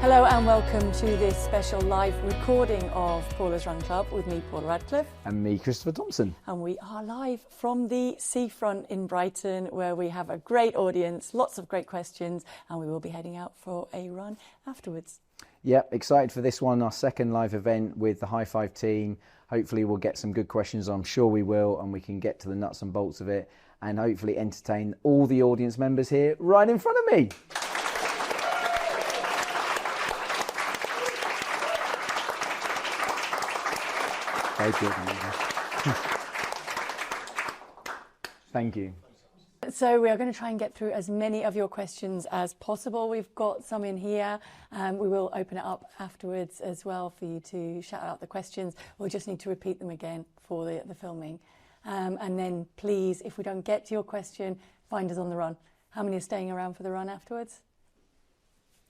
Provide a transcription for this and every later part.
Hello and welcome to this special live recording of Paula's Run Club with me, Paula Radcliffe. And me, Christopher Thompson. And we are live from the seafront in Brighton, where we have a great audience, lots of great questions, and we will be heading out for a run afterwards. Yep, excited for this one, our second live event with the HIGH5 team. Hopefully we'll get some good questions, I'm sure we will, and we can get to the nuts and bolts of it and hopefully entertain all the audience members here right in front of me. Thank you. So we are going to try and get through as many of your questions as possible. We've got some in here. We will open it up afterwards as well for you to shout out the questions. We'll just need to repeat them again for the filming. And then please, if we don't get to your question, find us on the run. How many are staying around for the run afterwards?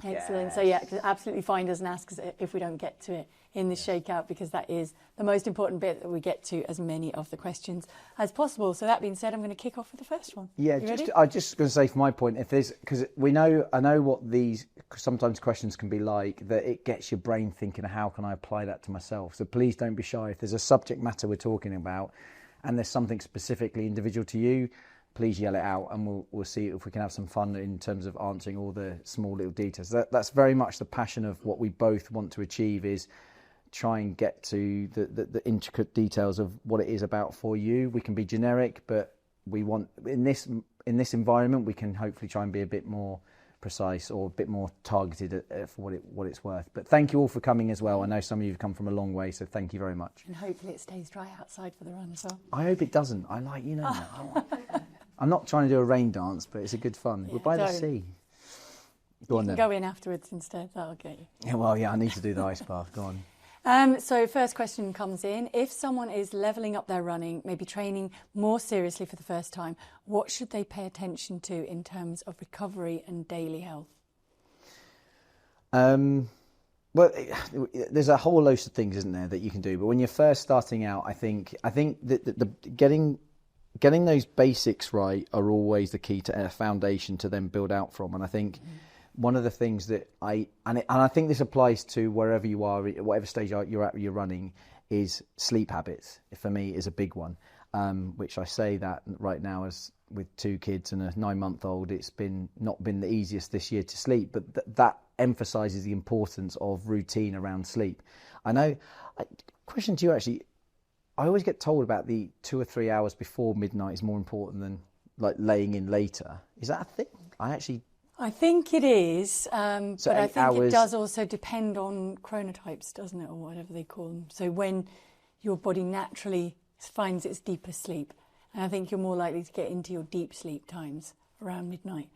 Excellent. Yes. So yeah, absolutely find us and ask us if we don't get to it in the shakeout, because that is the most important bit, that we get to as many of the questions as possible. So that being said, I'm going to kick off with the first one. Yeah, I'm just going to say for my point, if there's, because I know what these sometimes questions can be like, that it gets your brain thinking, how can I apply that to myself? So please don't be shy. If there's a subject matter we're talking about and there's something specifically individual to you, please yell it out, and we'll see if we can have some fun in terms of answering all the small little details. That's very much the passion of what we both want to achieve, is try and get to the intricate details of what it is about for you. We can be generic, but we want in this environment we can hopefully try and be a bit more precise or a bit more targeted for what it's worth. But thank you all for coming as well. I know some of you have come from a long way, so thank you very much. And hopefully it stays dry outside for the run as well. I hope it doesn't. I like, you know, I'm not trying to do a rain dance, but it's a good fun. Yeah, we're by the sea. Go on then. Go in afterwards instead. That'll get you. Yeah, well, yeah, I need to do the ice bath. Go on. So first question comes in. If someone is levelling up their running, maybe training more seriously for the first time, what should they pay attention to in terms of recovery and daily health? Well, there's a whole host of things, isn't there, that you can do. But when you're first starting out, I think that getting those basics right are always the key to a foundation to then build out from. And I think one of the things that I think this applies to wherever you are, whatever stage you're at, you're running, is sleep habits. For me, is a big one. Which I say that right now, as with 2 kids and a 9-month-old, it's not been the easiest this year to sleep. But that emphasises the importance of routine around sleep. I know. Question to you actually. I always get told about the 2 or 3 hours before midnight is more important than like laying in later. Is that a thing? I think it is, but I think it does also depend on chronotypes, doesn't it, or whatever they call them. So when your body naturally finds its deepest sleep, and I think you're more likely to get into your deep sleep times around midnight.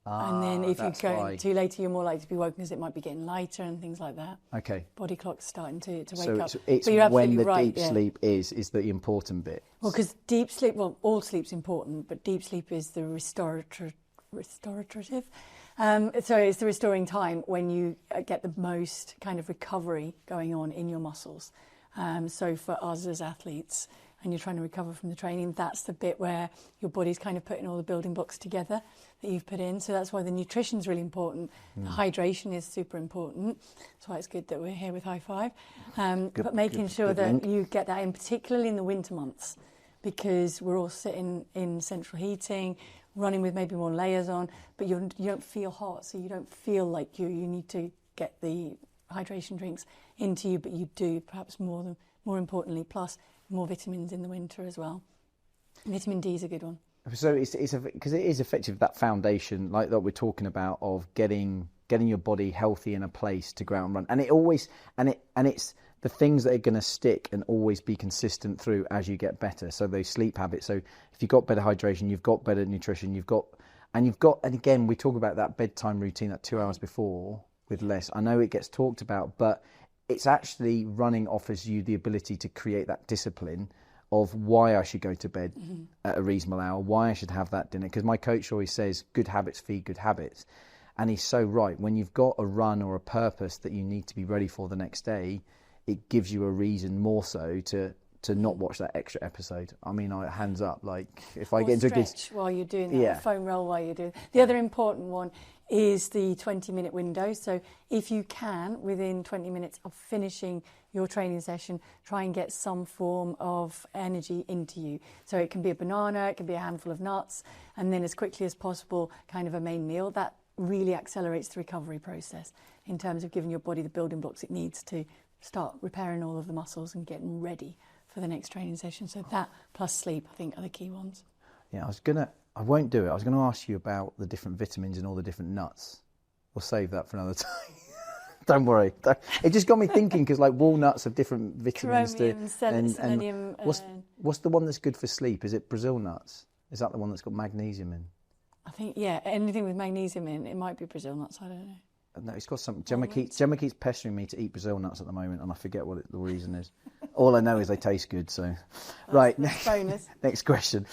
And then if you go too later, you're more likely to be woken because it might be getting lighter and things like that. Okay. Body clock's starting to wake up. So it's when the deep sleep is the important bit. Well, because deep sleep, all sleep's important, but deep sleep is the restorative. So it's the restoring time when you get the most kind of recovery going on in your muscles. So for us as athletes, and you're trying to recover from the training, that's the bit where your body's kind of putting all the building blocks together that you've put in. So that's why the nutrition's really important. The hydration is super important. That's why it's good that we're here with HIGH5. But making sure that you get that in, particularly in the winter months, because we're all sitting in central heating, running with maybe more layers on, but you don't feel hot, so you don't feel like you need to get the hydration drinks into you, but you do, perhaps more importantly, plus more vitamins in the winter as well. Vitamin D is a good one. So it's because it is effective, that foundation, like that we're talking about, of getting your body healthy in a place to go out and run. And it's the things that are going to stick and always be consistent through as you get better. So those sleep habits. So if you've got better hydration, you've got better nutrition, and again, we talk about that bedtime routine, that 2 hours before with less. I know it gets talked about, but it's actually running offers you the ability to create that discipline of why I should go to bed at a reasonable hour, why I should have that dinner. Because my coach always says, good habits feed good habits. And he's so right. When you've got a run or a purpose that you need to be ready for the next day, it gives you a reason more so to to not watch that extra episode. I mean, hands up, like if I Or get into a good... stretch while you're doing that, Yeah. or foam roll while you're doing. The other important one is the 20-minute window. So if you can, within 20 minutes of finishing your training session, try and get some form of energy into you. So it can be a banana, it can be a handful of nuts, and then as quickly as possible, kind of a main meal. That really accelerates the recovery process in terms of giving your body the building blocks it needs to start repairing all of the muscles and getting ready for the next training session. So that plus sleep, I think, are the key ones. Yeah, I won't do it. I was going to ask you about the different vitamins and all the different nuts. We'll save that for another time. Don't worry. It just got me thinking, because like walnuts have different vitamins. Chromium, selenium. What's the one that's good for sleep? Is it Brazil nuts? Is that the one that's got magnesium in? I think, yeah, anything with magnesium in, it might be Brazil nuts, I don't know. No, it's got something. Gemma keeps pestering me to eat Brazil nuts at the moment, and I forget what the reason is. All I know is they taste good. So, right, bonus. Next question.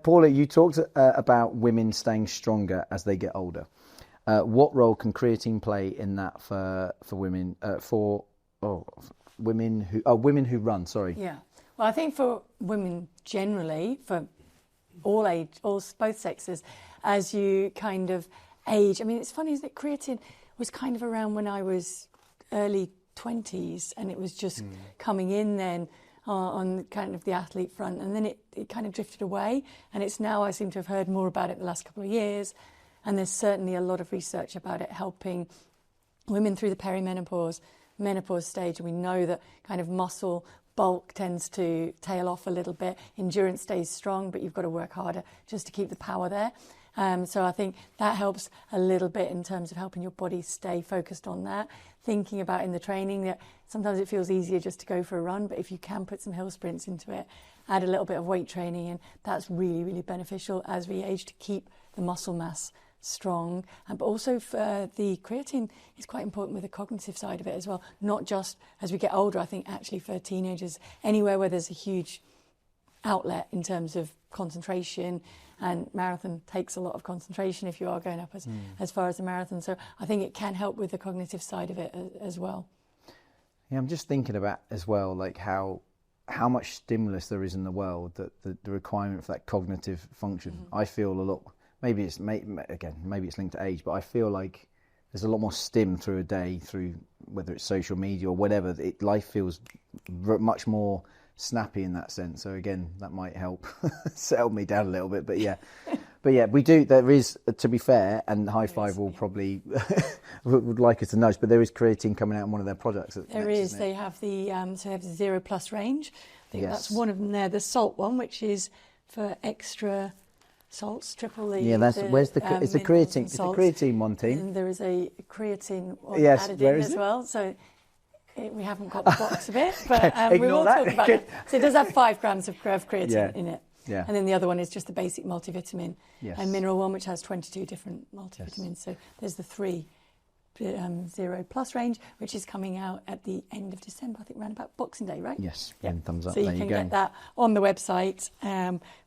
Paula, you talked about women staying stronger as they get older. What role can creatine play in that for women? Women who run. Sorry. Yeah. Well, I think for women generally, for both sexes, as you kind of age. I mean, it's funny, isn't it? Creatine was kind of around when I was early 20s, and it was just coming in then on kind of the athlete front, and then it kind of drifted away, and it's now I seem to have heard more about it the last couple of years, and there's certainly a lot of research about it helping women through the perimenopause, menopause stage, and we know that kind of muscle bulk tends to tail off a little bit, endurance stays strong, but you've got to work harder just to keep the power there. So I think that helps a little bit in terms of helping your body stay focused on that. Thinking about in the training that sometimes it feels easier just to go for a run, but if you can put some hill sprints into it, add a little bit of weight training in, that's really, really beneficial as we age to keep the muscle mass strong. But also for the creatine is quite important with the cognitive side of it as well, not just as we get older. I think actually for teenagers, anywhere where there's a huge outlet in terms of concentration, and marathon takes a lot of concentration if you are going up as far as a marathon. So I think it can help with the cognitive side of it as well. Yeah, I'm just thinking about as well, like how much stimulus there is in the world, that the requirement for that cognitive function. I feel a lot. Maybe it's linked to age, but I feel like there's a lot more stim through a day, through whether it's social media or whatever. Life feels much more snappy in that sense. So again, that might help settle me down a little bit. But yeah, we do. There is, to be fair, and HIGH5 will probably would like us to nudge, but there is creatine coming out in one of their products. There is. They have the so they have the 0+ range. I think that's one of them there. The salt one, which is for extra salts, triple the. Yeah, that's where's the it's the creatine. It's the creatine one, team. And there is a creatine one added in as well. So. We haven't got the box of it, but we will talk about it. So it does have 5 grams of creatine in it. Yeah. And then the other one is just the basic multivitamin and mineral one, which has 22 different multivitamins. Yes. So there's the 3 0+ range, which is coming out at the end of December, I think around about Boxing Day, right? Yes, thumbs up. So you can get that on the website,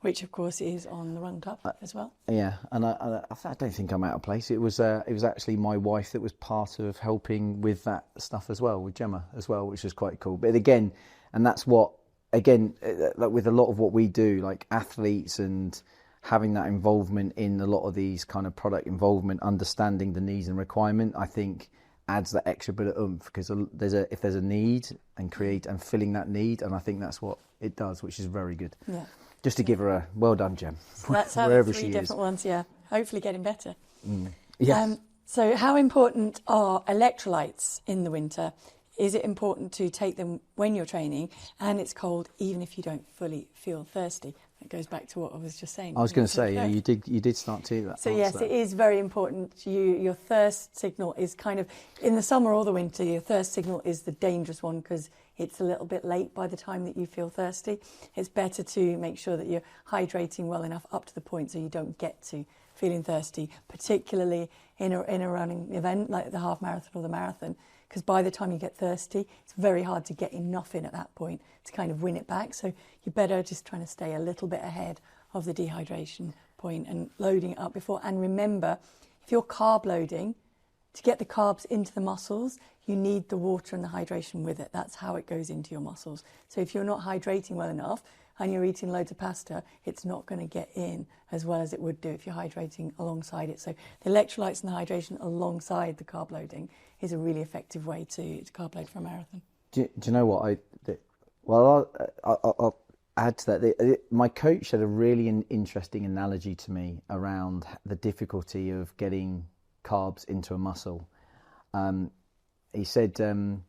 which of course is on the Run Club as well. Yeah, and I don't think I'm out of place. It was actually my wife that was part of helping with that stuff as well, with Gemma as well, which was quite cool. But again, and that's what, again, like with a lot of what we do, like athletes and having that involvement in a lot of these kind of product involvement, understanding the needs and requirement, I think adds that extra bit of oomph, because if there's a need and filling that need, and I think that's what it does, which is very good. Yeah. Just to give her a well done, Gem. So that's how the 3 different ones, hopefully getting better. Yes. So how important are electrolytes in the winter? Is it important to take them when you're training and it's cold, even if you don't fully feel thirsty? It goes back to what I was just saying. I was going to say, you did start to that. So yes, it is very important. Your thirst signal is kind of, in the summer or the winter, your thirst signal is the dangerous one because it's a little bit late by the time that you feel thirsty. It's better to make sure that you're hydrating well enough up to the point so you don't get to feeling thirsty, particularly in a running event like the half marathon or the marathon, because by the time you get thirsty, it's very hard to get enough in at that point to kind of win it back. So you're better just trying to stay a little bit ahead of the dehydration point and loading it up before. And remember, if you're carb loading to get the carbs into the muscles, you need the water and the hydration with it. That's how it goes into your muscles. So if you're not hydrating well enough and you're eating loads of pasta, it's not going to get in as well as it would do if you're hydrating alongside it. So the electrolytes and the hydration alongside the carb loading is a really effective way to carb load for a marathon. Do you know what? I'll add to that. My coach had a really interesting analogy to me around the difficulty of getting carbs into a muscle. He said, you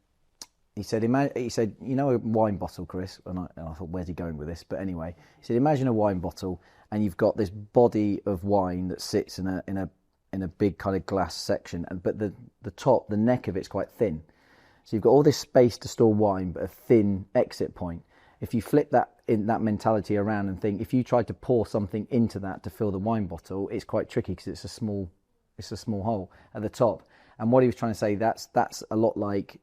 know, a wine bottle, Chris. And I thought, where's he going with this? But anyway, he said, imagine a wine bottle, and you've got this body of wine that sits in a big kind of glass section, but the neck of it's quite thin. So you've got all this space to store wine, but a thin exit point. If you flip that mentality around and think, if you tried to pour something into that to fill the wine bottle, it's quite tricky because it's a small hole at the top. And what he was trying to say, that's a lot like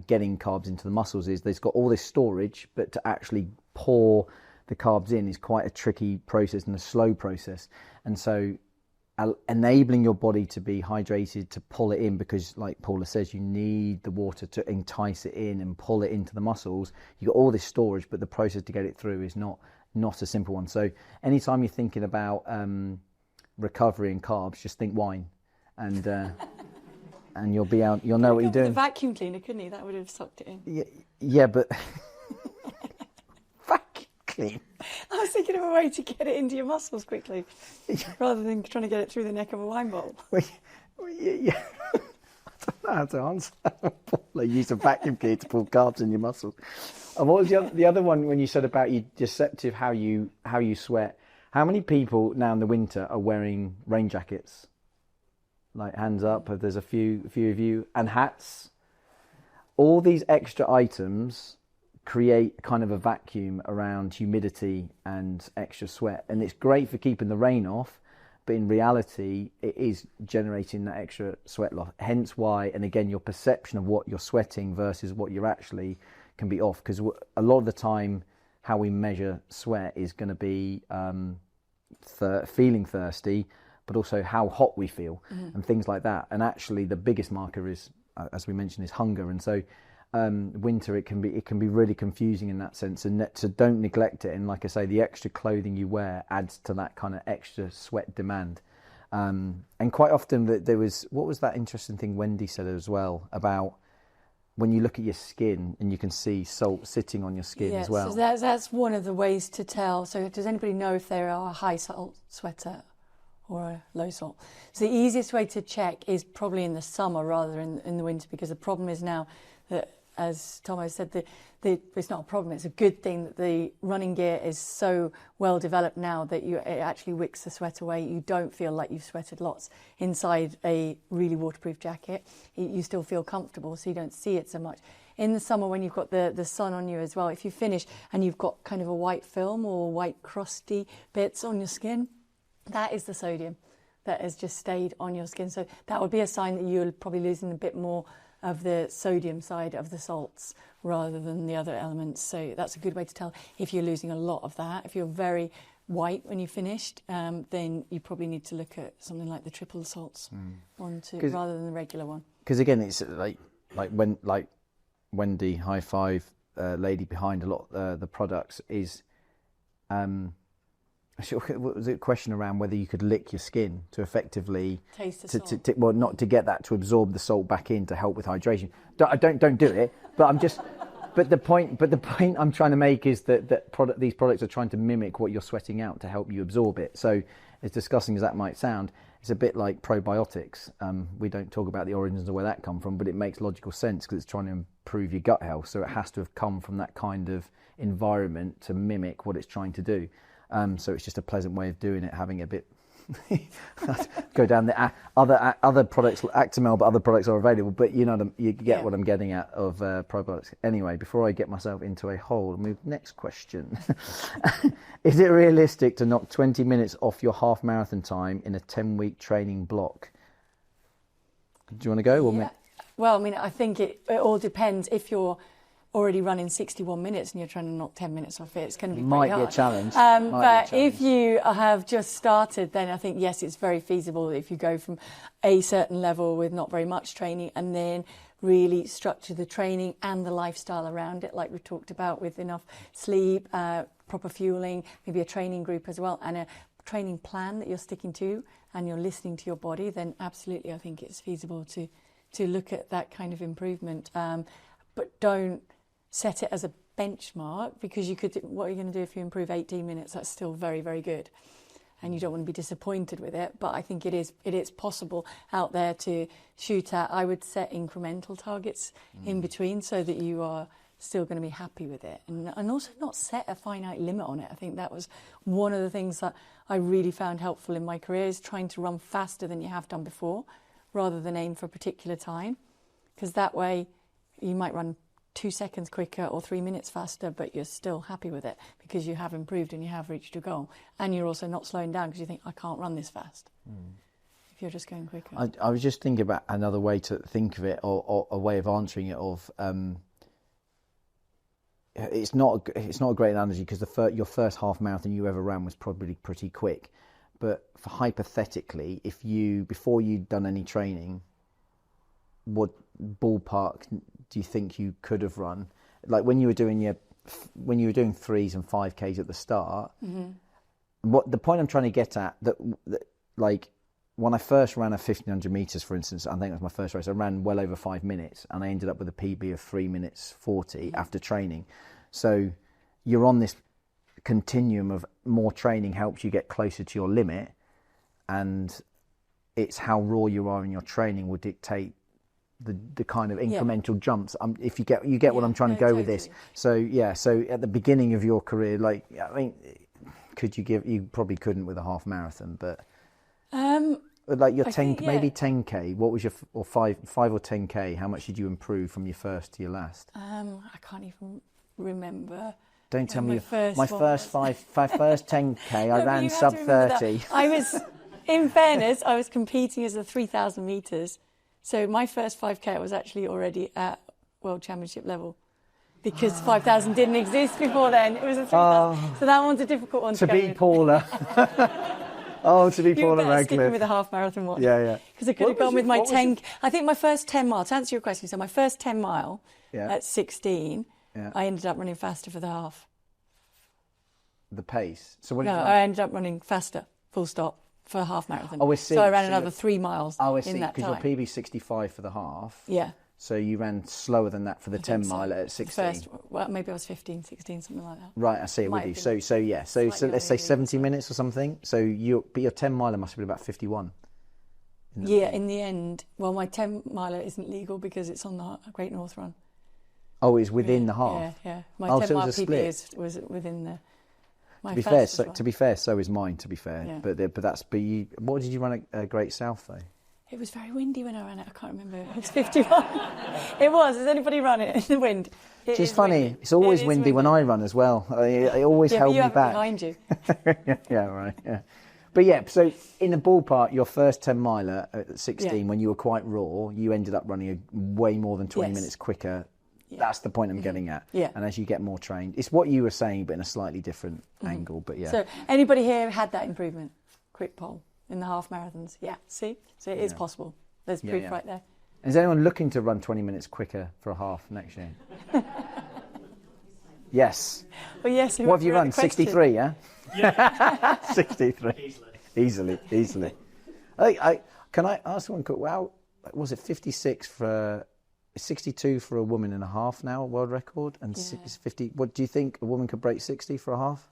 getting carbs into the muscles. Is there's got all this storage, but to actually pour the carbs in is quite a tricky process and a slow process. And so enabling your body to be hydrated, to pull it in, because like Paula says, you need the water to entice it in and pull it into the muscles. You've got all this storage, but the process to get it through is not a simple one. So anytime you're thinking about recovery and carbs, just think wine, and you'll be out. You'll know what you're doing. The vacuum cleaner, couldn't he? That would have sucked it in. Yeah, but vacuum clean. I was thinking of a way to get it into your muscles quickly, rather than trying to get it through the neck of a wine bottle. Yeah. I don't know how to answer that. Use a vacuum cleaner to pull carbs in your muscles. And what was the other one when you said about you deceptive how you sweat? How many people now in the winter are wearing rain jackets? Like, hands up if there's a few of you, and hats. All these extra items create kind of a vacuum around humidity and extra sweat, and it's great for keeping the rain off, but in reality it is generating that extra sweat loss. Hence why, and again, your perception of what you're sweating versus what you're actually can be off, because a lot of the time how we measure sweat is going to be feeling thirsty, but also how hot we feel, and things like that. And actually the biggest marker is, as we mentioned, is hunger. And so winter, it can be really confusing in that sense, and so don't neglect it. And like I say, the extra clothing you wear adds to that kind of extra sweat demand. And quite often what was that interesting thing Wendy said as well, about when you look at your skin and you can see salt sitting on your skin as well. So that's one of the ways to tell. So does anybody know if they are a high salt sweater or a low salt? So the easiest way to check is probably in the summer rather than in the winter, because the problem is now that, as Tomo said, it's not a problem, it's a good thing that the running gear is so well developed now that it actually wicks the sweat away. You don't feel like you've sweated lots inside a really waterproof jacket. You still feel comfortable, so you don't see it so much. In the summer, when you've got the sun on you as well, if you finish and you've got kind of a white film or white crusty bits on your skin, that is the sodium that has just stayed on your skin. So that would be a sign that you're probably losing a bit more of the sodium side of the salts rather than the other elements. So that's a good way to tell if you're losing a lot of that. If you're very white when you finished, then you probably need to look at something like the triple salts one too, rather than the regular one. Because again, it's like Wendy, HIGH5, lady behind a lot of the products, is was it a question around whether you could lick your skin to effectively taste the salt? Well, not to get that, to absorb the salt back in to help with hydration. Don't do it. But I'm just. But the point I'm trying to make is that these products are trying to mimic what you're sweating out to help you absorb it. So, as disgusting as that might sound, it's a bit like probiotics. We don't talk about the origins of where that come from, but it makes logical sense because it's trying to improve your gut health. So it has to have come from that kind of environment to mimic what it's trying to do. So it's just a pleasant way of doing it, having a bit go down the other products, Actimel, but other products are available. But you get what I'm getting at of probiotics. Anyway, before I get myself into a hole, move next question. Is it realistic to knock 20 minutes off your half marathon time in a 10-week training block? Do you want to go? Well, I mean, I think it all depends. If you're already running 61 minutes and you're trying to knock 10 minutes off it, it's going to be Might pretty be a hard. challenge. But if you have just started, then I think, yes, it's very feasible if you go from a certain level with not very much training and then really structure the training and the lifestyle around it, like we talked about, with enough sleep, proper fueling, maybe a training group as well, and a training plan that you're sticking to, and you're listening to your body, then absolutely I think it's feasible to look at that kind of improvement. But don't set it as a benchmark, because what are you going to do if you improve 18 minutes? That's still very, very good. And you don't want to be disappointed with it. But I think it is possible out there to shoot at. I would set incremental targets in between so that you are still going to be happy with it. And also not set a finite limit on it. I think that was one of the things that I really found helpful in my career, is trying to run faster than you have done before, rather than aim for a particular time. Because that way you might run 2 seconds quicker or 3 minutes faster, but you're still happy with it because you have improved and you have reached your goal. And you're also not slowing down because you think, I can't run this fast. If you're just going quicker. I was just thinking about another way to think of it, or a way of answering it, of it's not a great analogy, because your first half marathon you ever ran was probably pretty quick. But for hypothetically, before you'd done any training, what ballpark do you think you could have run? Like when you were doing 3s and 5Ks at the start, what the point I'm trying to get at, that like when I first ran a 1500 meters, for instance, I think it was my first race, I ran well over 5 minutes and I ended up with a PB of 3 minutes 40 after training. So you're on this continuum of more training helps you get closer to your limit, and it's how raw you are in your training will dictate the kind of incremental jumps. If you get what I'm trying to go with this. So at the beginning of your career, like, I mean, you probably couldn't with a half marathon, but like your 10, maybe 10K, what was your, or 5 or 10K, how much did you improve from your first to your last? I can't even remember. Don't tell me my first 10K, I ran sub 30. I was, in fairness, I was competing as a 3,000 metres. So my first 5K I was actually already at World Championship level, because 5,000 didn't exist before then. It was a 3,000. So that one's a difficult one to beat Paula. To be Paula Radcliffe. Sticking with a half marathon one. Yeah. Because I could have gone with my 10. I think my first 10 mile, to answer your question, so my first 10 mile at 16, I ended up running faster for the half. The pace? So what I ended up running faster, full stop, for a half marathon. Oh, I see. So I ran another 3 miles I see, in that time. because your PB 65 for the half. Yeah. So you ran slower than that for the 10 mile at 16. Maybe I was 15, 16, something like that. Right, I see it with you. So let's say 70 minutes or something. So your 10 miler must have been about 51. In the end. Well, my 10 miler isn't legal because it's on the Great North Run. Oh, it's within the half. Yeah. My 10 mile PB was within the. To be fair, so is mine. To be fair, yeah. But what did you run at Great South though? It was very windy when I ran it. I can't remember. It was 51. It was. Has anybody run it in the wind? It's just funny. Windy. It's always windy when I run as well. It always held me back. Behind you. Yeah, right. Yeah. But so in the ballpark, your first 10 miler at 16, when you were quite raw, you ended up running way more than 20 minutes quicker. Yeah. That's the point I'm getting at. Yeah. And as you get more trained, it's what you were saying, but in a slightly different angle. But yeah. So anybody here had that improvement? Quick poll in the half marathons. Yeah. See, so it is possible. There's proof right there. Is anyone looking to run 20 minutes quicker for a half next year? Yes. Well, yes. What have you run? 63. Yeah. 63. Easily. Can I ask one quick? Wow, was it 56 for? 62 for a woman in a half now, world record, and 50. What do you think a woman could break 60 for a half?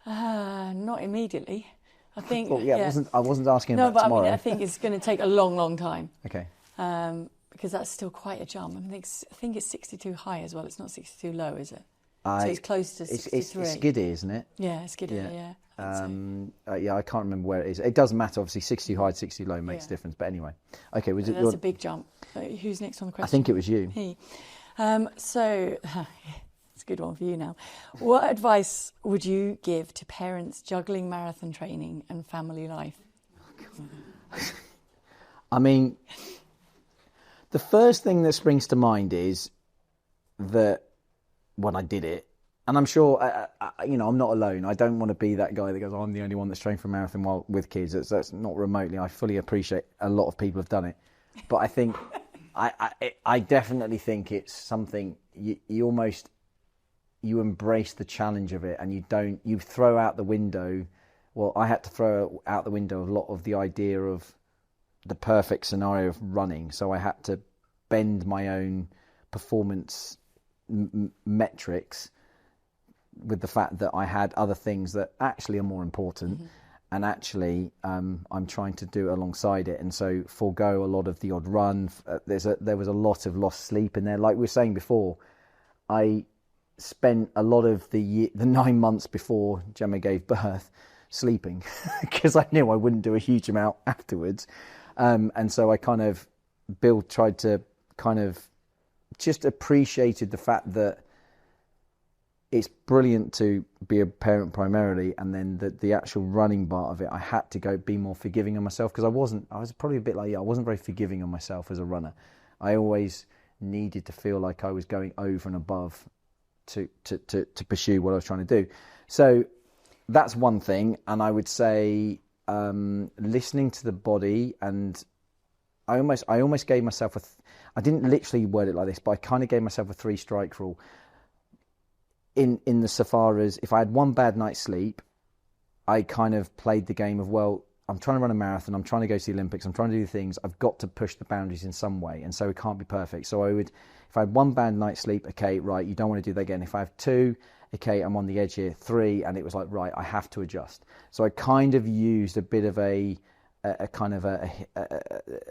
Not immedially. I think. Well, I wasn't asking about tomorrow. No, but I mean, I think it's going to take a long, long time. Okay. Because that's still quite a jump. I think it's 62 high as well. It's not 62 low, is it? So it's close to 63. It's skiddy, isn't it? Yeah, it's skiddy. Yeah. I can't remember where it is. It doesn't matter, obviously. 60 high, 60 low makes a difference. But anyway, okay. That's a big jump. Who's next on the question? I think it was you. So it's a good one for you now. What advice would you give to parents juggling marathon training and family life? I mean, The first thing that springs to mind is that when I did it, and I'm sure, I'm not alone. I don't want to be that guy that goes, I'm the only one that's trained for a marathon while with kids. That's not remotely. I fully appreciate a lot of people have done it. But I think, I definitely think it's something you embrace the challenge of it, and you throw out the window. Well, I had to throw out the window a lot of the idea of the perfect scenario of running. So I had to bend my own performance metrics with the fact that I had other things that actually are more important, and actually I'm trying to do alongside it, and so forego a lot of the odd run. There was a lot of lost sleep in there. Like we were saying before, I spent a lot of the 9 months before Gemma gave birth sleeping because I knew I wouldn't do a huge amount afterwards, and so I tried to just appreciated the fact that it's brilliant to be a parent primarily, and then the actual running part of it, I had to be more forgiving on myself, because I was probably a bit like, I wasn't very forgiving on myself as a runner. I always needed to feel like I was going over and above to pursue what I was trying to do. So that's one thing. And I would say listening to the body, and I almost gave myself I didn't literally word it like this, but I kind of gave myself a 3-strike rule. In the so far as if I had one bad night's sleep, I kind of played the game of, well, I'm trying to run a marathon, I'm trying to go to the Olympics, I'm trying to do things, I've got to push the boundaries in some way, and so it can't be perfect. So if I had one bad night's sleep, okay, right, you don't want to do that again. If I have 2, okay, I'm on the edge here, 3, and it was like, right, I have to adjust. So I kind of used a bit of a kind of a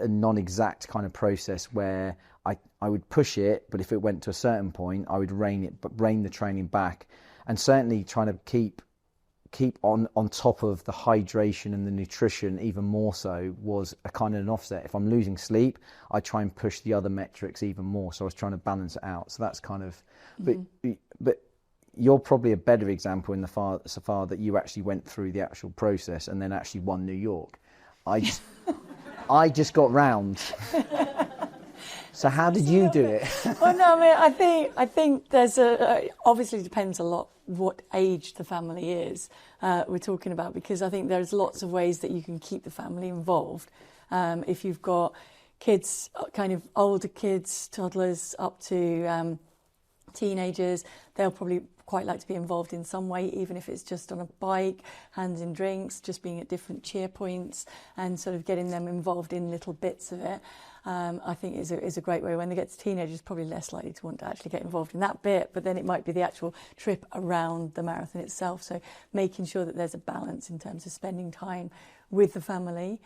non-exact kind of process where I would push it, but if it went to a certain point, I would rein the training back, and certainly trying to keep on top of the hydration and the nutrition even more so was a kind of an offset. If I'm losing sleep, I try and push the other metrics even more. So I was trying to balance it out. So that's kind of, but you're probably a better example so far that you actually went through the actual process and then actually won New York. I just got round. So how did you do it? Well, no, I mean, I think there's obviously depends a lot what age the family is we're talking about, because I think there's lots of ways that you can keep the family involved. If you've got kids, kind of older kids, toddlers up to teenagers, they'll probably quite like to be involved in some way, even if it's just on a bike, hands in drinks, just being at different cheer points and sort of getting them involved in little bits of it. I think is a great way. When they get to teenagers, probably less likely to want to actually get involved in that bit, but then it might be the actual trip around the marathon itself. So making sure that there's a balance in terms of spending time with the family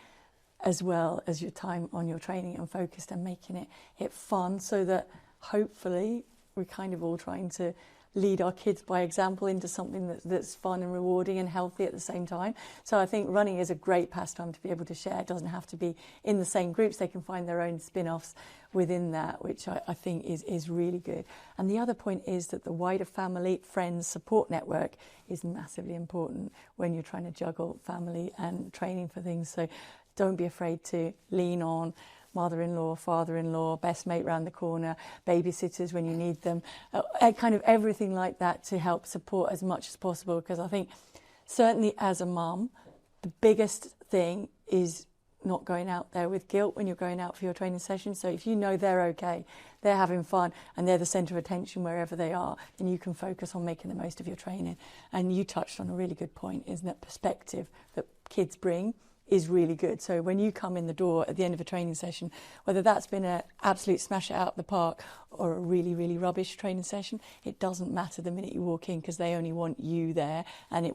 as well as your time on your training and focused, and making it fun, so that hopefully we're kind of all trying to lead our kids by example into something that's fun and rewarding and healthy at the same time. So I think running is a great pastime to be able to share. It doesn't have to be in the same groups. They can find their own spin-offs within that, which I think is really good. And the other point is that the wider family, friends, support network is massively important when you're trying to juggle family and training for things. So don't be afraid to lean on mother-in-law, father-in-law, best mate round the corner, babysitters when you need them, kind of everything like that to help support as much as possible. Because I think certainly as a mum, the biggest thing is not going out there with guilt when you're going out for your training session. So if you know they're okay, they're having fun, and they're the centre of attention wherever they are, then you can focus on making the most of your training. And you touched on a really good point, isn't it? Perspective that kids bring is really good. So when you come in the door at the end of a training session, whether that's been an absolute smash it out of the park or a really, really rubbish training session, it doesn't matter the minute you walk in, because they only want you there, and it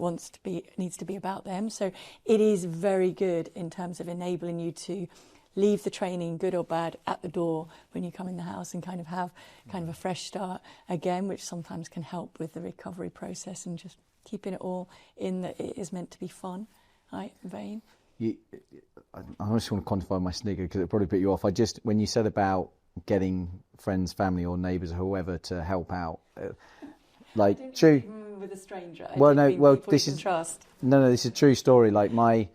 needs to be about them. So it is very good in terms of enabling you to leave the training, good or bad, at the door when you come in the house, and kind of have kind of a fresh start again, which sometimes can help with the recovery process and just keeping it all in that it is meant to be fun, right, Vane? I just want to quantify my snigger because it probably put you off. When you said about getting friends, family, or neighbours, or whoever to help out, like true with a stranger. This is trust. No, this is a true story. Like my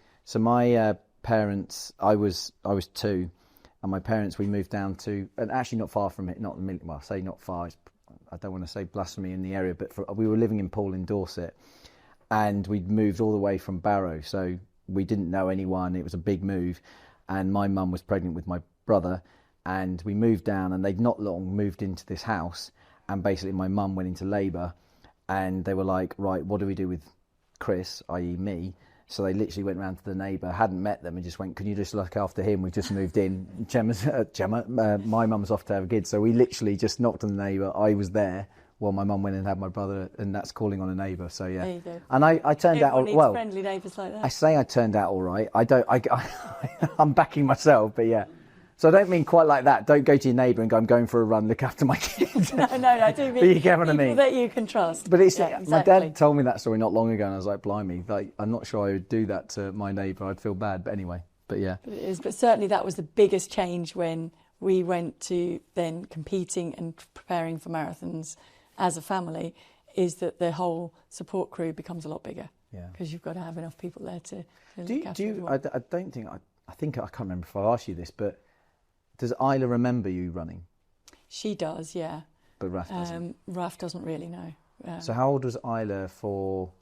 parents, I was 2, and my parents, we moved down to, and actually not far from it, not a million, well, I say not far, I don't want to say blasphemy in the area, but we were living in Poole in Dorset, and we'd moved all the way from Barrow, so we didn't know anyone. It was a big move, and my mum was pregnant with my brother, and we moved down, and they'd not long moved into this house, and basically my mum went into labour, and they were like, right, what do we do with Chris, i.e. me? So they literally went round to the neighbour, hadn't met them, and just went, can you just look after him? We've just moved in. My mum's off to have a kid, so we literally just knocked on the neighbour. I was there while my mum went and had my brother, and that's calling on a neighbour. So yeah, There you go. and I turned Everyone needs well. friendly neighbours like that. I say I turned out all right. I'm backing myself, but yeah. So I don't mean quite like that. Don't go to your neighbour and go, I'm going for a run, look after my kids. No, I do mean But you get what I people mean. that you can trust. But it's Yeah, my exactly. dad told me that story not long ago, and I was like, blimey, like, I'm not sure I would do that to my neighbour. I'd feel bad, but anyway. But yeah. But it is. But certainly that was the biggest change when we went to then competing and preparing for marathons as a family, is that the whole support crew becomes a lot bigger. Yeah. Because you've got to have enough people there to Do look after you? everyone. I don't think I think I can't remember if I asked you this, but does Isla remember you running? She does, yeah. But Raf doesn't. Raf doesn't really know. So how old was Isla for?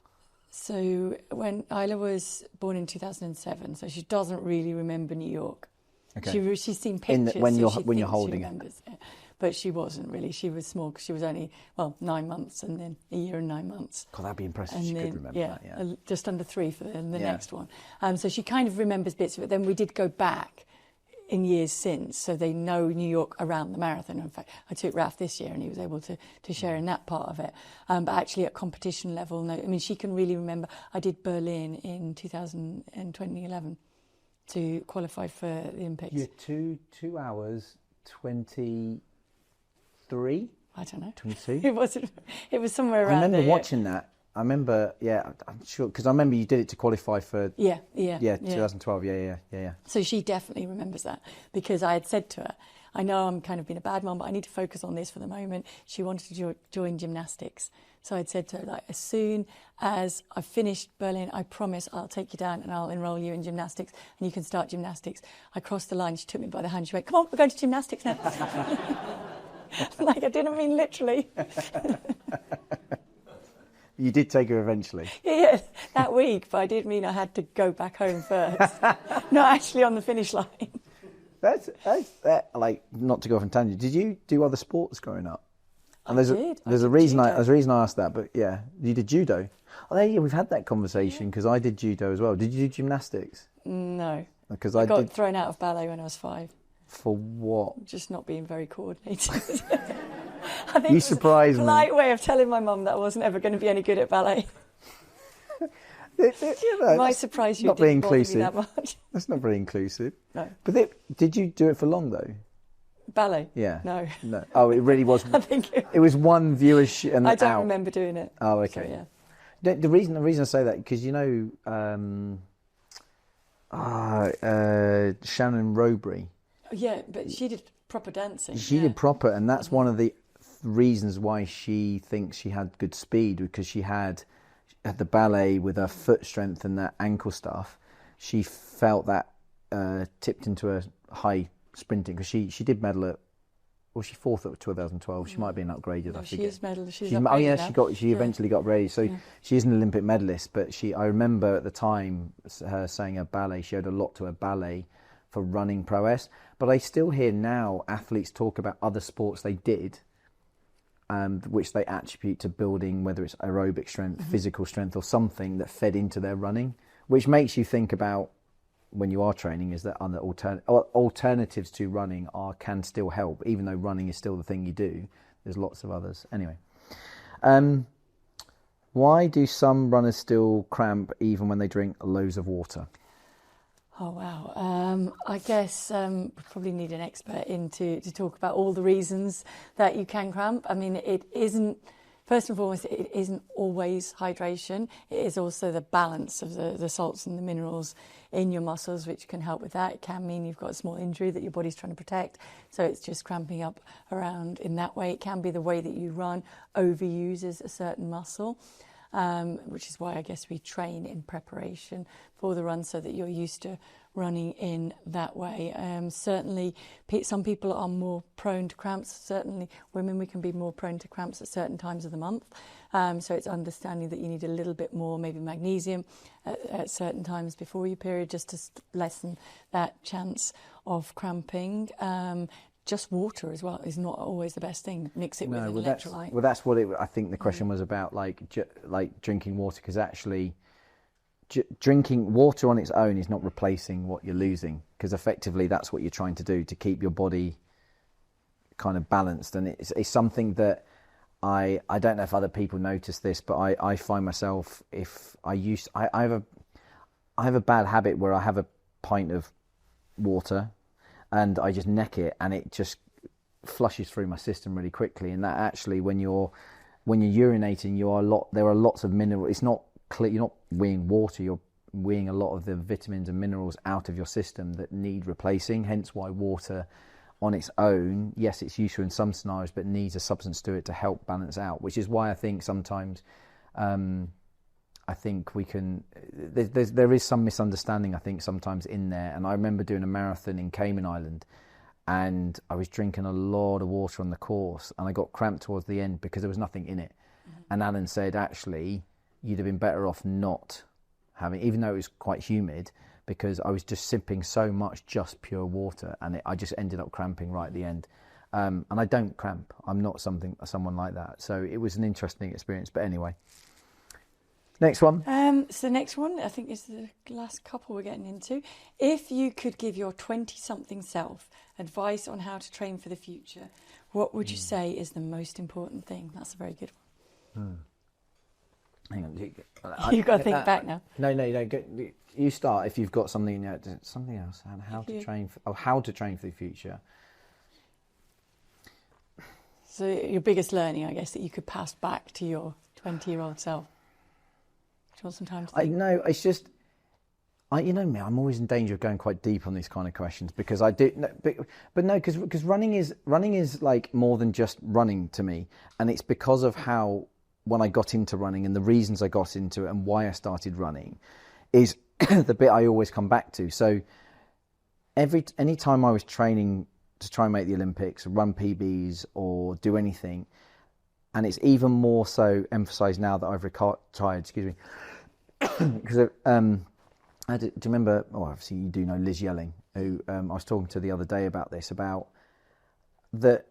So when Isla was born in 2007, so she doesn't really remember New York. Okay. She's seen pictures. when so you're she when you're thinks she holding it. remembers, yeah. But she wasn't really. She was small because she was only 9 months, and then a year and 9 months. God, that'd be impressive. And She then, could remember that. Yeah. Just under 3 for the Yeah. next one. So she kind of remembers bits of it. Then we did go back in years since, so they know New York around the marathon. In fact, I took Raf this year, and he was able to share in that part of it. But actually, at competition level, no. I mean, she can really remember. I did Berlin in 2011 to qualify for the Olympics. You're 2 hours 23. I don't know. 22. It wasn't. It was somewhere I around remember there. watching that. I remember, yeah, I'm sure, because I remember you did it to qualify for. Yeah. 2012. Yeah. So she definitely remembers that, because I had said to her, I know I'm kind of being a bad mum, but I need to focus on this for the moment. She wanted to join gymnastics. So I'd said to her, like, as soon as I've finished Berlin, I promise I'll take you down and I'll enrol you in gymnastics and you can start gymnastics. I crossed the line, she took me by the hand, she went, come on, we're going to gymnastics now. Like, I didn't mean literally. You did take her eventually. Yeah, that week, but I did mean I had to go back home first. Not actually on the finish line. That's like, not to go off on tangent. Did you do other sports growing up? And I did. There's a reason I asked that, but yeah, you did judo. Oh, yeah, we've had that conversation because I did judo as well. Did you do gymnastics? No. Because I got did. thrown out of ballet when I was 5. For what? Just not being very coordinated. I think You it was surprised a me. polite way of telling my mum that I wasn't ever going to be any good at ballet. You know, It might surprise you. not It very didn't bother me inclusive. that much. That's not very inclusive. No. But did you do it for long though? Ballet? Yeah. No. Oh, it really was. I think It was one viewership and I don't out. remember doing it. Oh, okay. So, yeah. The reason I say that, because you know Shannon Robury. Yeah, but she did proper dancing. She did proper, and that's one of the reasons why she thinks she had good speed, because she had the ballet with her foot strength and that ankle stuff. She felt that tipped into a high sprinting, because she did medal at. Well, she fourth at 2012. She might have been upgraded. No, I forget. she's medal. She's Oh upgraded yeah, now. she eventually got raised. So she is an Olympic medalist. But I remember at the time her saying her ballet. She owed a lot to her ballet for running prowess. But I still hear now athletes talk about other sports they did, which they attribute to building, whether it's aerobic strength, physical strength, or something that fed into their running, which makes you think about, when you are training, is that other alternatives to running can still help, even though running is still the thing you do. There's lots of others. Anyway, why do some runners still cramp even when they drink loads of water? Oh wow! I guess we probably need an expert in to talk about all the reasons that you can cramp. I mean, it isn't. First and foremost, it isn't always hydration. It is also the balance of the salts and the minerals in your muscles, which can help with that. It can mean you've got a small injury that your body's trying to protect, so it's just cramping up around in that way. It can be the way that you run overuses a certain muscle, which is why I guess we train in preparation for the run, so that you're used to running in that way. Certainly, some people are more prone to cramps. Certainly, women, we can be more prone to cramps at certain times of the month. So it's understanding that you need a little bit more, maybe magnesium at certain times before your period, just to lessen that chance of cramping. Just water as well is not always the best thing. Mix it with an electrolyte. That's what I think the question was about, like drinking water, because actually drinking water on its own is not replacing what you're losing, because effectively that's what you're trying to do to keep your body kind of balanced. And it's something that I don't know if other people notice this, but I find myself, if I have a bad habit where I have a pint of water and I just neck it, and it just flushes through my system really quickly. And that actually, when you're urinating, there are lots of minerals. It's not clear, you're not weeing water, you're weeing a lot of the vitamins and minerals out of your system that need replacing. Hence why water on its own, yes, it's useful in some scenarios, but needs a substance to it to help balance out. Which is why I think sometimes I think we can. There is some misunderstanding, I think, sometimes in there. And I remember doing a marathon in Cayman Island, and I was drinking a lot of water on the course, and I got cramped towards the end because there was nothing in it. Mm-hmm. And Alan said, actually, you'd have been better off not having, even though it was quite humid, because I was just sipping so much just pure water, and I just ended up cramping right at the end. And I don't cramp. I'm not someone like that. So it was an interesting experience. But anyway. Next one. So the next one, I think, is the last couple we're getting into. If you could give your 20-something self advice on how to train for the future, what would you say is the most important thing? That's a very good one. Hang on. You've got to think back now. No. You start if you've got something else. How to train for the future. So your biggest learning, I guess, that you could pass back to your 20-year-old self. Do you want some time to think? No, it's just, you know me, I'm always in danger of going quite deep on these kind of questions, because I do, because running is like more than just running to me, and it's because of how, when I got into running and the reasons I got into it and why I started running, is the bit I always come back to. So any time I was training to try and make the Olympics, run PBs or do anything, and it's even more so emphasised now that I've retired, excuse me, because do you remember, obviously you do know Liz Yelling, who I was talking to the other day about this, about that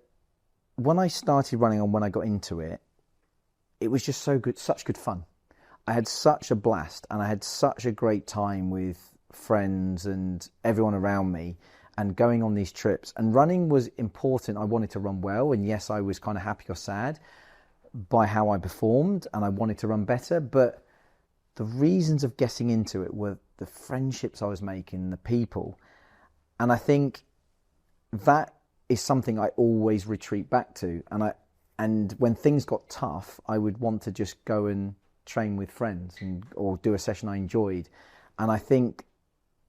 when I started running and when I got into it, it was just so good, such good fun. I had such a blast, and I had such a great time with friends and everyone around me, and going on these trips. And running was important. I wanted to run well, and yes, I was kind of happy or sad by how I performed, and I wanted to run better. But the reasons of getting into it were the friendships I was making, the people. And I think that is something I always retreat back to. And when things got tough, I would want to just go and train with friends or do a session I enjoyed. And I think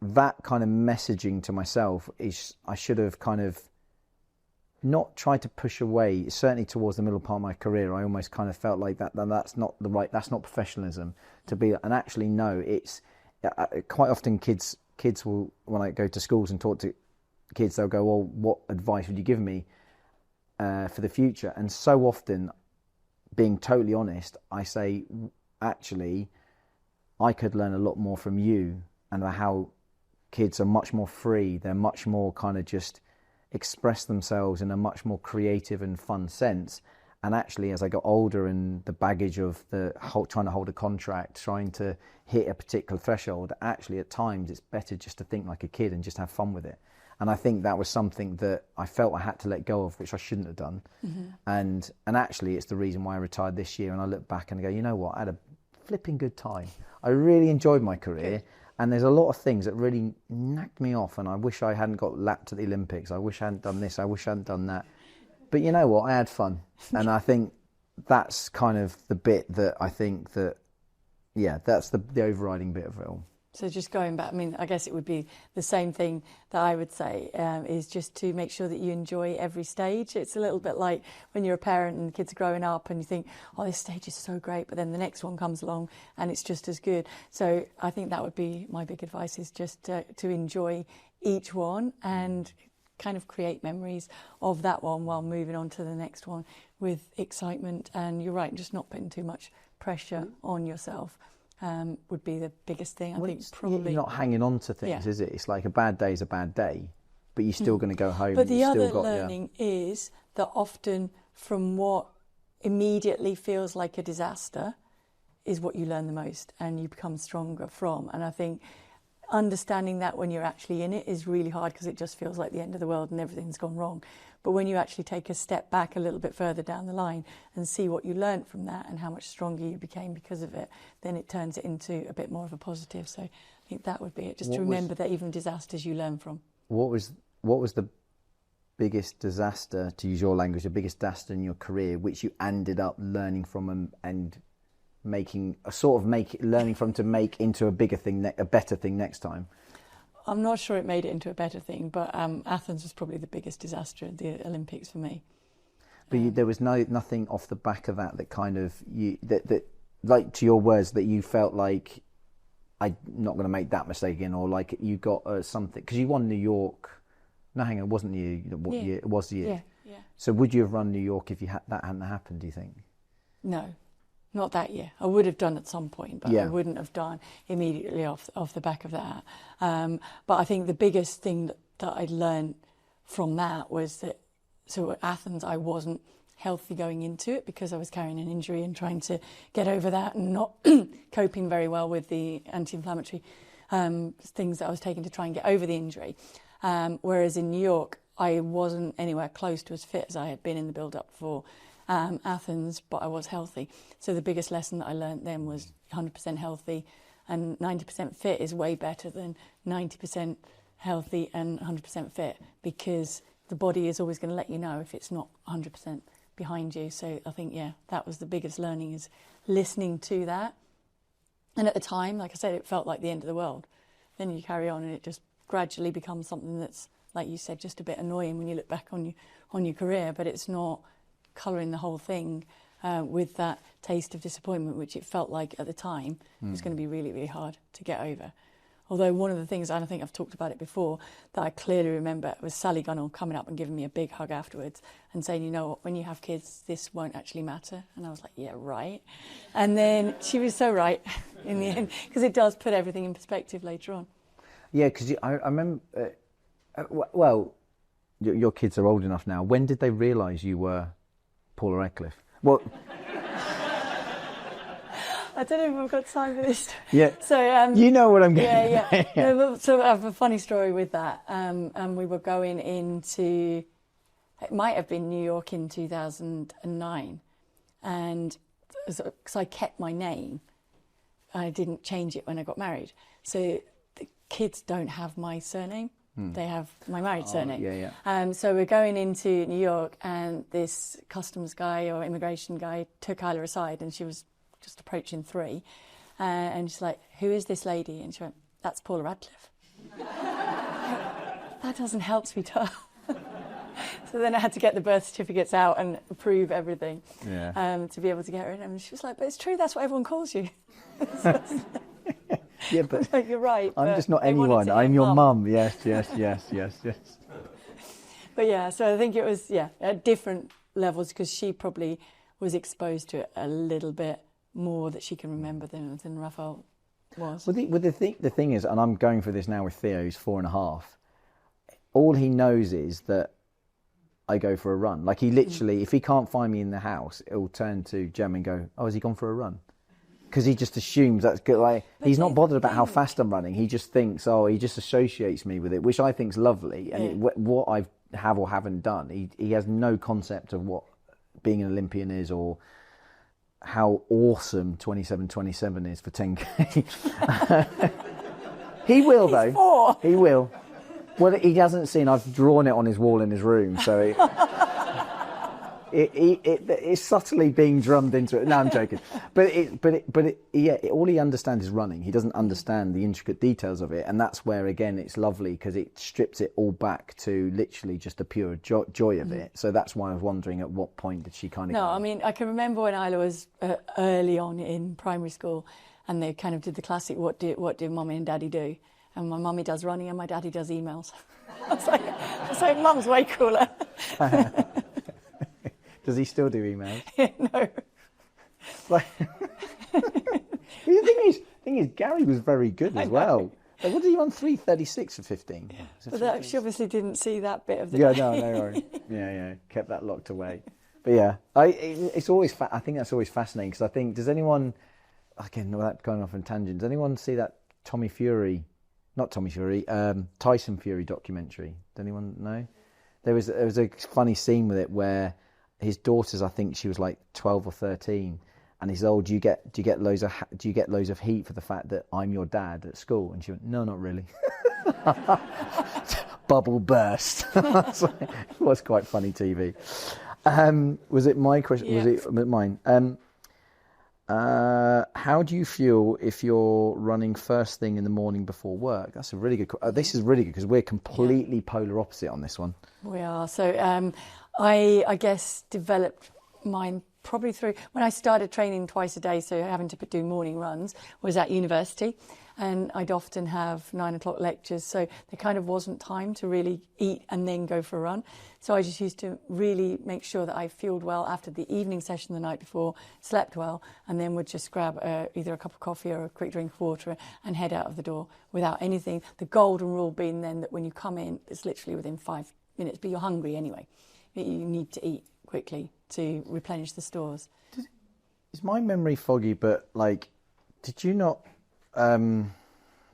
that kind of messaging to myself is, I should have kind of not tried to push away. Certainly towards the middle part of my career, I almost kind of felt like that's not professionalism to be. And actually, no, it's quite often kids will, when I go to schools and talk to kids, they'll go, well, what advice would you give me for the future? And so often, being totally honest, I say, actually, I could learn a lot more from you, and how kids are much more free. They're much more kind of just express themselves in a much more creative and fun sense. And actually, as I got older, and the baggage of trying to hold a contract, trying to hit a particular threshold, actually at times it's better just to think like a kid and just have fun with it. And I think that was something that I felt I had to let go of, which I shouldn't have done. Mm-hmm. And actually, it's the reason why I retired this year. And I look back and I go, you know what? I had a flipping good time. I really enjoyed my career. And there's a lot of things that really knocked me off. And I wish I hadn't got lapped at the Olympics. I wish I hadn't done this. I wish I hadn't done that. But you know what? I had fun. And I think that's kind of the bit that I think that, yeah, that's the overriding bit of it all. So just going back, I mean, I guess it would be the same thing that I would say, is just to make sure that you enjoy every stage. It's a little bit like when you're a parent and the kids are growing up and you think, oh, this stage is so great, but then the next one comes along and it's just as good. So I think that would be my big advice, is just to enjoy each one and kind of create memories of that one while moving on to the next one with excitement. And you're right, just not putting too much pressure on yourself. Would be the biggest thing. I think probably you're not hanging on to things, is it? It's like a bad day is a bad day, but you're still going to go home. But the other learning is that often from what immediately feels like a disaster is what you learn the most and you become stronger from. And I think understanding that when you're actually in it is really hard, because it just feels like the end of the world and everything's gone wrong. But when you actually take a step back a little bit further down the line and see what you learned from that and how much stronger you became because of it, then it turns it into a bit more of a positive. So I think that would be it, just to remember that even disasters you learn from. What was the biggest disaster, to use your language, the biggest disaster in your career, which you ended up learning from and learning from to make into a bigger thing, a better thing next time? I'm not sure it made it into a better thing, but Athens was probably the biggest disaster at the Olympics for me. But there was nothing off the back of that kind of that like, to your words, that you felt like, I'm not going to make that mistake again, or like you got something, because you won New York. No, hang on, it wasn't you. What year? It was the year. Yeah. So would you have run New York if that hadn't happened, do you think? No. Not that year. I would have done at some point, but I wouldn't have done immediately off the back of that. But I think the biggest thing that I learned from that was that, so at Athens, I wasn't healthy going into it because I was carrying an injury and trying to get over that and not coping very well with the anti-inflammatory things that I was taking to try and get over the injury. Whereas in New York, I wasn't anywhere close to as fit as I had been in the build-up for Athens, but I was healthy. So the biggest lesson that I learned then was 100% healthy and 90% fit is way better than 90% healthy and 100% fit, because the body is always going to let you know if it's not 100% behind you. So I think, that was the biggest learning, is listening to that. And at the time, like I said, it felt like the end of the world. Then you carry on and it just gradually becomes something that's, like you said, just a bit annoying when you look back on your career, but it's not colouring the whole thing with that taste of disappointment, which it felt like at the time was going to be really, really hard to get over. Although one of the things, and I think I've talked about it before, that I clearly remember was Sally Gunnell coming up and giving me a big hug afterwards and saying, you know what, when you have kids, this won't actually matter. And I was like, yeah, right. And then she was so right in the end, because it does put everything in perspective later on. Yeah, because I remember, your kids are old enough now. When did they realise you were Paula Radcliffe? Well, I don't know if I've got time for this. Yeah. So you know what I'm getting. Yeah. No, so I have a funny story with that. And we were going into, it might have been New York in 2009, and because I kept my name, I didn't change it when I got married. So the kids don't have my surname. They have my married surname. Yeah. So we're going into New York, and this customs guy or immigration guy took Isla aside, and she was just approaching 3. And she's like, who is this lady? And she went, that's Paula Radcliffe. That doesn't help, sweetheart. So then I had to get the birth certificates out and approve everything to be able to get her in. And she was like, but it's true, that's what everyone calls you. Yeah, but like, you're right. I'm just not anyone. I'm your mum. Yes. But yeah, so I think it was at different levels, because she probably was exposed to it a little bit more that she can remember than Raphael was. Well, the thing is, and I'm going for this now with Theo, who's 4.5. All he knows is that I go for a run. Like, he literally, if he can't find me in the house, he'll turn to Gem and go, "Oh, has he gone for a run?" Because he just assumes that's good. Like, he's not bothered about how fast I'm running. He just thinks, he just associates me with it, which I think's lovely. And what I have or haven't done, he has no concept of what being an Olympian is, or how awesome 27:27 is for 10K. He will, though. 4. He will. Well, he hasn't seen. I've drawn it on his wall in his room, so it's subtly being drummed into it. No, I'm joking. All he understands is running. He doesn't understand the intricate details of it, and that's where again it's lovely because it strips it all back to literally just the pure joy of it. So that's why I was wondering at what point did she kind of. No, I mean I can remember when Isla was early on in primary school, and they kind of did the classic what do mummy and daddy do, and my mummy does running and my daddy does emails. I was like, mum's way cooler. Does he still do emails? No. Like, the thing is, Gary was very good as well. Like, what did he on 3:36 for 15? Yeah. But she obviously didn't see that bit of the. Yeah, no worries. Yeah, kept that locked away. But yeah, it's always. I think that's always fascinating because I think does anyone, again, without going off on tangent, does anyone see that Tyson Fury documentary? Does anyone know? There was a funny scene with it where his daughters, I think she was like 12 or 13, and he said, "Oh, do you get loads of heat for the fact that I'm your dad at school?" And she went, "No, not really." Bubble burst. It was quite funny TV. Was it my question? Yeah. Was it mine? How do you feel if you're running first thing in the morning before work? That's a really good. This is really good because we're completely polar opposite on this one. We are. So I guess developed mine probably through when I started training twice a day. So having to do morning runs was at university, and I'd often have 9 o'clock lectures. So there kind of wasn't time to really eat and then go for a run. So I just used to really make sure that I fueled well after the evening session the night before, slept well, and then would just grab either a cup of coffee or a quick drink of water and head out of the door without anything. The golden rule being then that when you come in, it's literally within 5 minutes, but you're hungry anyway. You need to eat quickly to replenish the stores. Is my memory foggy, but like, did you not... I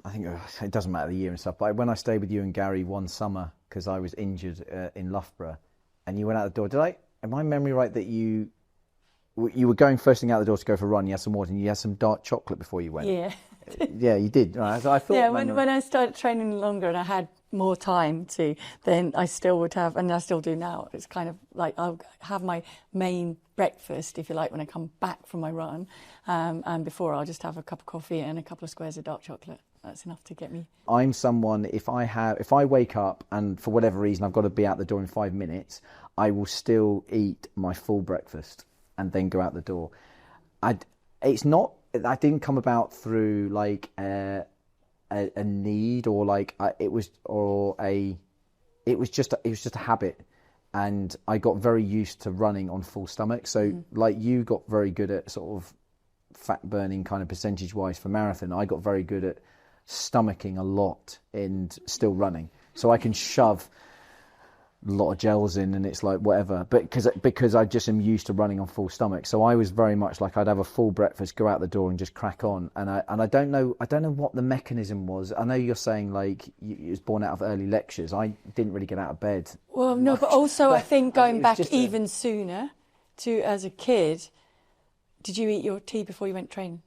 think it doesn't matter the year and stuff, but when I stayed with you and Gary one summer because I was injured in Loughborough, and you went out the door, am my memory right that you were going first thing out the door to go for a run, you had some water and you had some dark chocolate before you went? Yeah. Yeah, you did. Right. So I thought. Yeah, when I started training longer and I had more time to, then I still would have, and I still do now, it's kind of like I'll have my main breakfast, if you like, when I come back from my run, and before I'll just have a cup of coffee and a couple of squares of dark chocolate. That's enough to get me. I'm someone, if I wake up and for whatever reason I've got to be out the door in 5 minutes, I will still eat my full breakfast and then go out the door. That didn't come about through like a need or like it was just a habit, and I got very used to running on full stomach. So like you got very good at sort of fat burning kind of percentage wise for marathon. I got very good at stomaching a lot and still running, so I can shove a lot of gels in and it's like whatever, but because I just am used to running on full stomach. So I was very much like I'd have a full breakfast, go out the door and just crack on, and I don't know what the mechanism was. I know you're saying like you was born out of early lectures. I didn't really get out of bed. Well, no, but also I think going back even sooner to as a kid, did you eat your tea before you went training?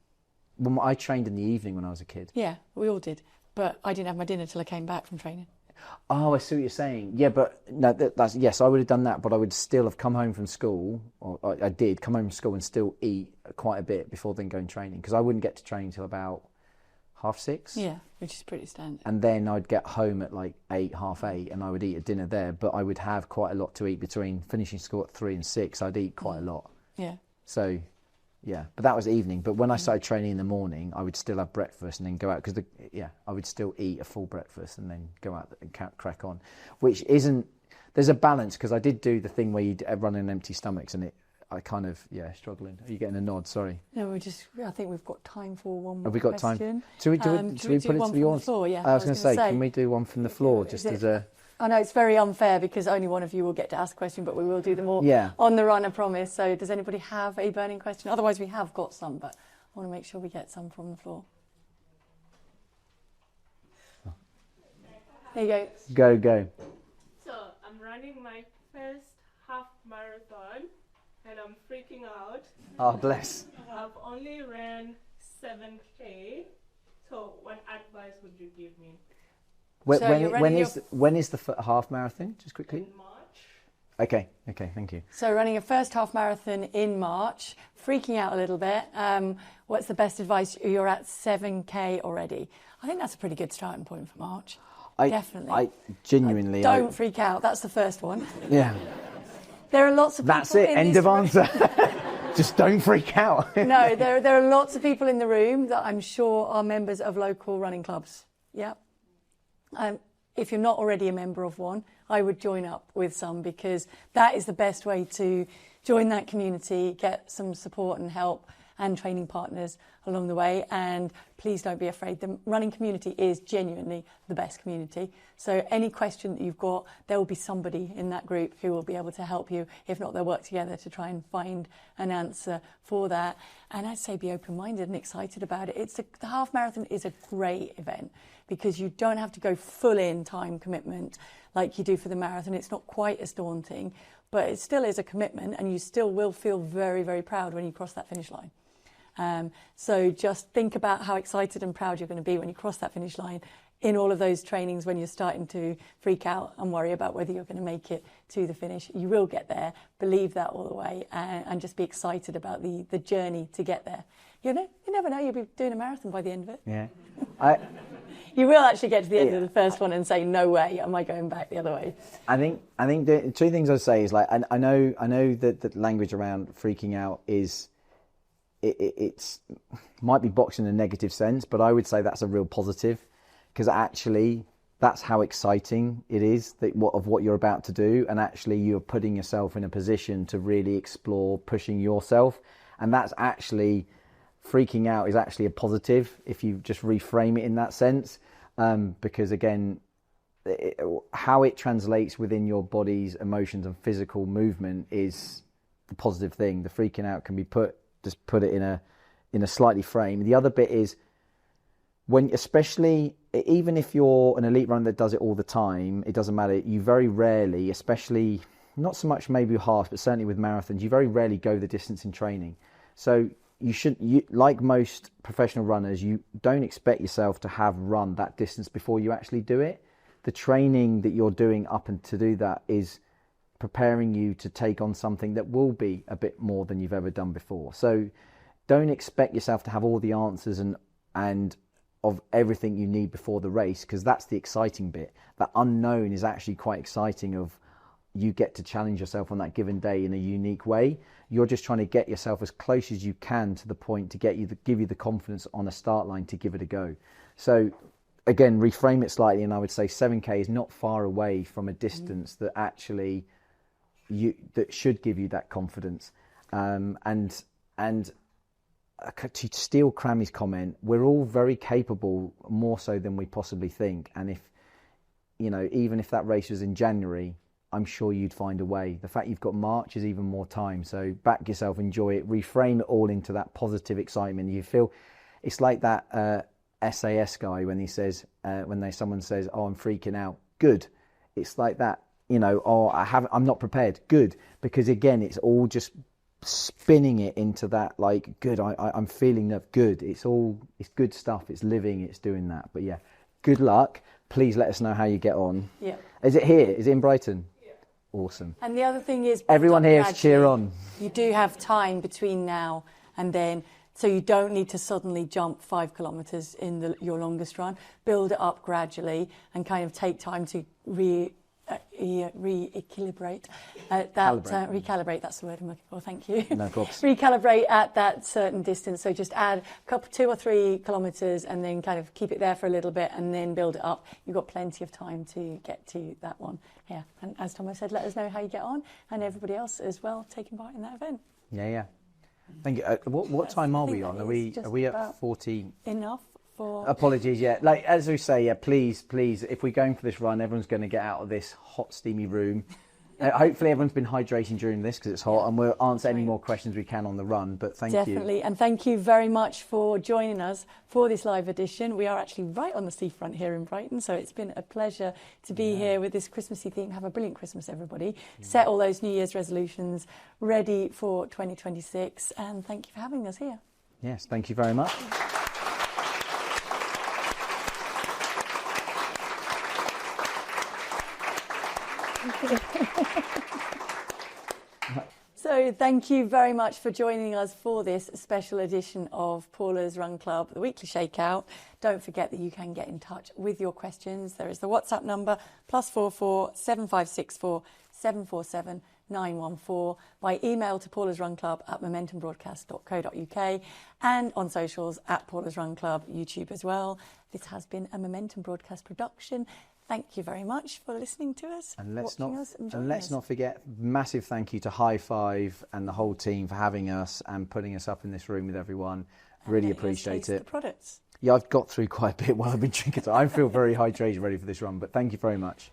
Well, I trained in the evening when I was a kid. Yeah, we all did, but I didn't have my dinner till I came back from training. Oh, I see what you're saying. Yeah, but no, that's yes, I would have done that, but I would still have come home from school, or I did come home from school and still eat quite a bit before then going training, because I wouldn't get to train till about 6:30. Yeah, which is pretty standard. And then I'd get home at like 8, 8:30, and I would eat a dinner there, but I would have quite a lot to eat between finishing school at 3 and 6. I'd eat quite a lot. Yeah. So, yeah, but that was evening. But when I started training in the morning, I would still have breakfast and then go out, because I would still eat a full breakfast and then go out and crack on, which isn't. There's a balance, because I did do the thing where you run on empty stomachs, and I kind of struggling. Are you getting a nod? Sorry. No, I think we've got time for one more. Have we got question. Time? Should we put it to the floor? Yeah. I was going to say, can we do one from the floor just as a? I know it's very unfair because only one of you will get to ask a question, but we will do them all on the run, I promise. So does anybody have a burning question? Otherwise we have got some, but I want to make sure we get some from the floor. There you go. Go. So I'm running my first half marathon and I'm freaking out. Oh, bless. I've only ran 7K. So what advice would you give me? When is the half marathon? Just quickly. In March. Okay, thank you. So running a first half marathon in March, freaking out a little bit. What's the best advice? You're at 7K already. I think that's a pretty good starting point for March. Definitely. I genuinely... Don't freak out. That's the first one. Yeah. There are lots of people That's it, in end this of answer. Just don't freak out. No, there are lots of people in the room that I'm sure are members of local running clubs. Yeah. If you're not already a member of one, I would join up with some, because that is the best way to join that community, get some support and help and training partners along the way. And please don't be afraid. The running community is genuinely the best community. So any question that you've got, there will be somebody in that group who will be able to help you. If not, they'll work together to try and find an answer for that. And I'd say be open-minded and excited about it. The half marathon is a great event because you don't have to go full in time commitment like you do for the marathon. It's not quite as daunting, but it still is a commitment, and you still will feel very, very proud when you cross that finish line. So just think about how excited and proud you're going to be when you cross that finish line in all of those trainings, when you're starting to freak out and worry about whether you're going to make it to the finish. You will get there, believe that all the way, and just be excited about the journey to get there. You never know, you'll be doing a marathon by the end of it. Yeah. You will actually get to the end of the first one and say, no way, am I going back the other way? I think the two things I'd say is, like, I know that the language around freaking out is, it's might be boxed in a negative sense, but I would say that's a real positive, because actually that's how exciting it is of what you're about to do, and actually you're putting yourself in a position to really explore pushing yourself, and that's actually, freaking out is actually a positive if you just reframe it in that sense, because again, how it translates within your body's emotions and physical movement is the positive thing. The freaking out can be put it in a slightly frame. The other bit is, when, especially even if you're an elite runner that does it all the time, it doesn't matter. You very rarely, especially not so much maybe half, but certainly with marathons, you very rarely go the distance in training. So you like most professional runners, you don't expect yourself to have run that distance before you actually do it. The training that you're doing up and to do that is preparing you to take on something that will be a bit more than you've ever done before. So don't expect yourself to have all the answers and of everything you need before the race, because that's the exciting bit. That unknown is actually quite exciting, of you get to challenge yourself on that given day in a unique way. You're just trying to get yourself as close as you can to the point to give you the confidence on a start line to give it a go. So again, reframe it slightly, and I would say 7K is not far away from a distance that actually that should give you that confidence. And to steal Crammy's comment, we're all very capable, more so than we possibly think. And if, even if that race was in January, I'm sure you'd find a way. The fact you've got March is even more time. So back yourself, enjoy it, reframe it all into that positive excitement. You feel, it's like that SAS guy when he says, someone says, "Oh, I'm freaking out." Good. It's like that, "Oh, I'm not prepared." Good. Because again, it's all just spinning it into that, like, good, I'm feeling that. Good. It's good stuff. It's living, it's doing that. But yeah, good luck. Please let us know how you get on. Yeah. Is it here? Is it in Brighton? Awesome. And the other thing is, everyone here is cheer on. You do have time between now and then, so you don't need to suddenly jump 5 kilometres in your longest run. Build it up gradually and kind of take time to recalibrate. Recalibrate, that's the word I'm looking for, thank you. No problems. Recalibrate at that certain distance. So just add 2 or 3 kilometres and then kind of keep it there for a little bit and then build it up. You've got plenty of time to get to that one. Yeah, and as Thomas said, let us know how you get on, and everybody else as well taking part in that event. Yeah. Thank you. What time are we on? Are we at 40? Enough. Apologies, yeah. Like, as we say, yeah, please, if we're going for this run, everyone's going to get out of this hot, steamy room. Hopefully everyone's been hydrating during this because it's hot, and we'll answer any more questions we can on the run, but thank you. Definitely, and thank you very much for joining us for this live edition. We are actually right on the seafront here in Brighton, so it's been a pleasure to be here with this Christmassy theme. Have a brilliant Christmas, everybody. Set all those New Year's resolutions ready for 2026, and thank you for having us here. Yes, thank you very much. Thank you. So thank you very much for joining us for this special edition of Paula's Run Club, the weekly Shakeout. Don't forget that you can get in touch with your questions. There is the WhatsApp number +44 7564 747 914, by email to paulasrunclub@momentumbroadcast.co.uk, and on socials at Paula's Run Club, YouTube as well. This has been a Momentum Broadcast production. Thank you very much for listening to us. And let's us. not forget, massive thank you to HIGH5 and the whole team for having us and putting us up in this room with everyone. Really appreciate it. The products. Yeah, I've got through quite a bit while I've been drinking. So I feel very hydrated, ready for this run. But thank you very much.